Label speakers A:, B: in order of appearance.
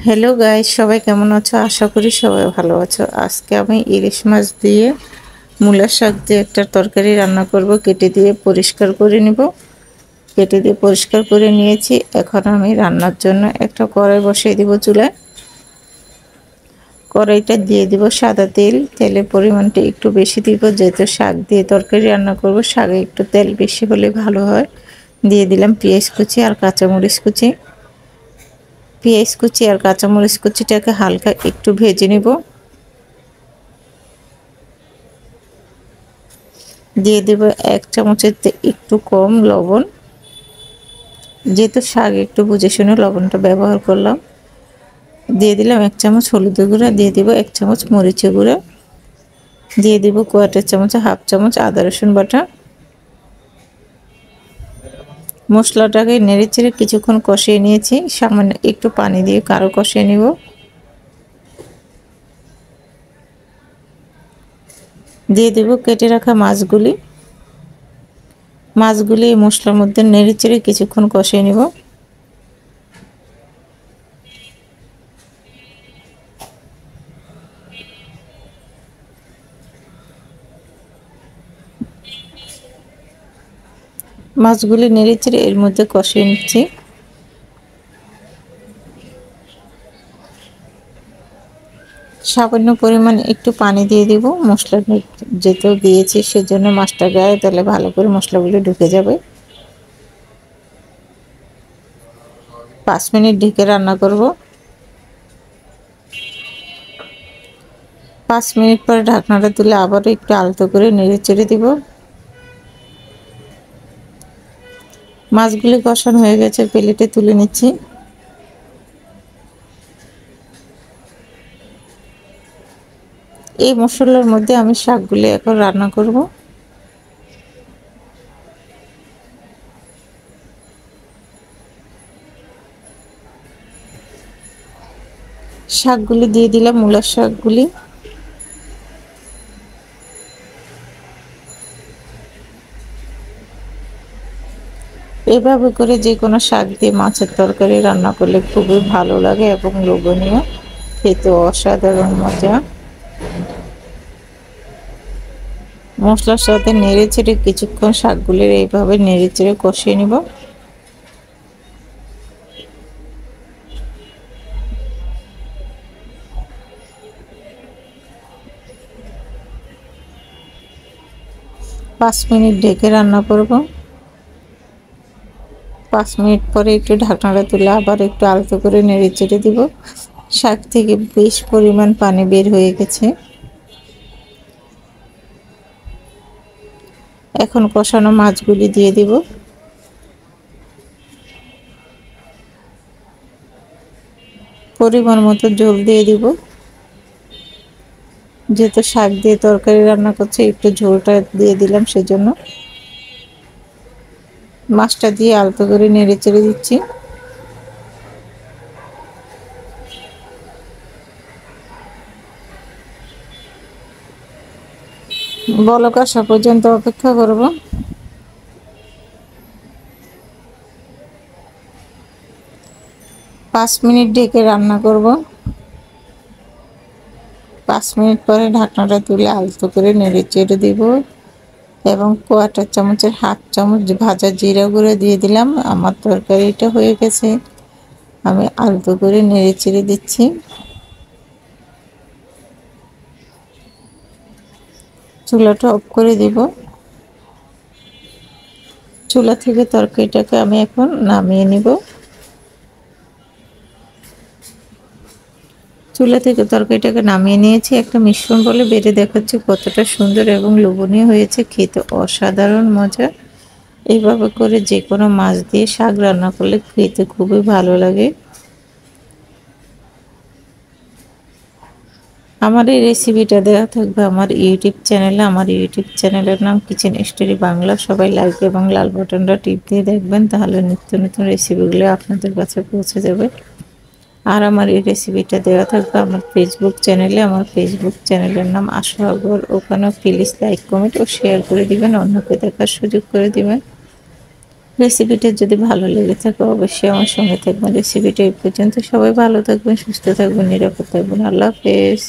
A: Hello guys, সবাই কেমন আছো? আশা করি সবাই ভালো আছো। আজকে আমি ইলিশ মাছ দিয়ে মূলার শাক দিয়ে একটা তরকারি রান্না করব। কেটে দিয়ে পরিষ্কার করে নিব। কেটে দিয়ে পরিষ্কার করে নিয়েছি। এখন আমি রান্নার জন্য একটা কড়াই বসিয়ে দিব চুলায়। কড়াইটা দিয়ে দিব সাদা তেল। তেলের পরিমাণটা একটু বেশি দিব, যেহেতু শাক দিয়ে তরকারি রান্না করব। শাকে একটু তেল বেশি হলে ভালো হয়। দিয়ে দিলাম পেঁয়াজ কুচি আর কাঁচামরিচ কুচি। পেঁয়াজ কুচি আর কাঁচামরিচ কুচিটাকে হালকা একটু ভেজে নিব। দিয়ে দেব 1 চামচের একটু কম লবণ, যেহেতু শাক একটু বুঝে শুনে লবণটা ব্যবহার করলাম। দিয়ে দিলাম 1 চামচ হলুদের গুঁড়া, দিয়ে দিব 1 চামচ মরিচের গুঁড়া, দিয়ে দিব কোয়াটার চামচে হাফ চামচ আদা রসুন বাটা। মশলাটাকে নেড়েচেড়ে কিছুক্ষণ কষিয়ে নিয়েছি। সামান্য একটু পানি দিয়ে আরও কষিয়ে নিব। দিয়ে দেব কেটে রাখা মাছগুলি। মাছগুলি এই মশলার মধ্যে নেড়েচেড়ে কিছুক্ষণ কষিয়ে নিব। মাছগুলি নেড়েচেড়ে এর মধ্যে কষিয়ে নিচ্ছি। সামান্য পরিমাণ একটু পানি দিয়ে দিব। মশলা যেহেতু দিয়েছি সেজন্য মাছটা গায়ে তাহলে ভালো করে মশলাগুলো ঢুকে যাবে। 5 মিনিট ঢেকে রান্না করব। 5 মিনিট পরে ঢাকনাটা তুলে আবারও একটু আলতো করে নেড়ে চেড়ে দিব। মাছগুলি কষানো হয়ে গেছে, প্লেটে তুলে নিচ্ছি। এই মশলার মধ্যে আমি শাকগুলি এখন রান্না করব। শাকগুলি দিয়ে দিলাম, মূলার শাকগুলি। এভাবে করে যে কোনো শাক দিয়ে মাছের তরকারি রান্না করলে খুবই ভালো লাগে এবং লোভনীয়, খেতে অসাধারণ মজা। মশলার সাথে নেড়ে চেড়ে কিছুক্ষণ শাকগুলির এইভাবে নেড়ে চেড়ে কষিয়ে নিব। পাঁচ মিনিট ঢেকে রান্না করব। 5 মিনিট পরে একটু ঢাকনাটা তুলে আবার একটু আলতো করে নেড়ে চেড়ে দিব। শাক থেকে বেশ পরিমাণ পানি বের হয়ে গেছে। এখন কষানো মাছগুলি দিয়ে দিব। পরিমাণ মতো ঝোল দিয়ে দিব। যেহেতু শাক দিয়ে তরকারি রান্না করছে একটু ঝোলটা দিয়ে দিলাম, সেজন্য মাছটা দিয়ে আলতো করে নেড়ে চেড়ে দিচ্ছি। বলক আসা পর্যন্ত অপেক্ষা করব। 5 মিনিট ঢেকে রান্না করব। 5 মিনিট পরে ঢাকনাটা তুলে আলতো করে নেড়ে চেড়ে দিব এবং কোয়াটার চামচের হাফ চামচ ভাজা জিরা গুঁড়ো দিয়ে দিলাম। আমার তরকারিটা হয়ে গেছে, আমি আলতো করে নেড়ে চেড়ে দিচ্ছি। চুলাটা অফ করে দিব। চুলা থেকে তরকারিটাকে আমি এখন নামিয়ে নিব। চুলা থেকে তরকারিটাকে নামিয়ে নিয়েছি। একটা মিশ্রণ বলে বেড়ে দেখাচ্ছি কতটা সুন্দর এবং লোভনীয় হয়েছে, খেতে অসাধারণ মজা। এইভাবে করে যে কোনো মাছ দিয়ে শাক রান্না করলে খেতে খুবই ভালো লাগে। আমার এই রেসিপিটা দেওয়া থাকবে আমার ইউটিউব চ্যানেলে। আমার ইউটিউব চ্যানেলের নাম কিচেন স্টোরি বাংলা। সবাই লাইক এবং লাল বাটনটা টিপ দিয়ে দেখবেন, তাহলে নিত্য নতুন রেসিপিগুলো আপনাদের কাছে পৌঁছে যাবে। আর আমার এই রেসিপিটা দেওয়া থাকবে আমার ফেসবুক চ্যানেলে। আমার ফেসবুক চ্যানেলের নাম আশাগর। ওখানেও প্লিজ লাইক কমেন্ট ও শেয়ার করে দিবেন, অন্যকে দেখার সুযোগ করে দিবেন। রেসিপিটা যদি ভালো লেগে থাকে অবশ্যই আমার সঙ্গে থাকবেন। রেসিপিটা এই পর্যন্ত। সবাই ভালো থাকবেন, সুস্থ থাকবেন, নিরাপদ থাকবেন। আল্লাহ হাফেজ।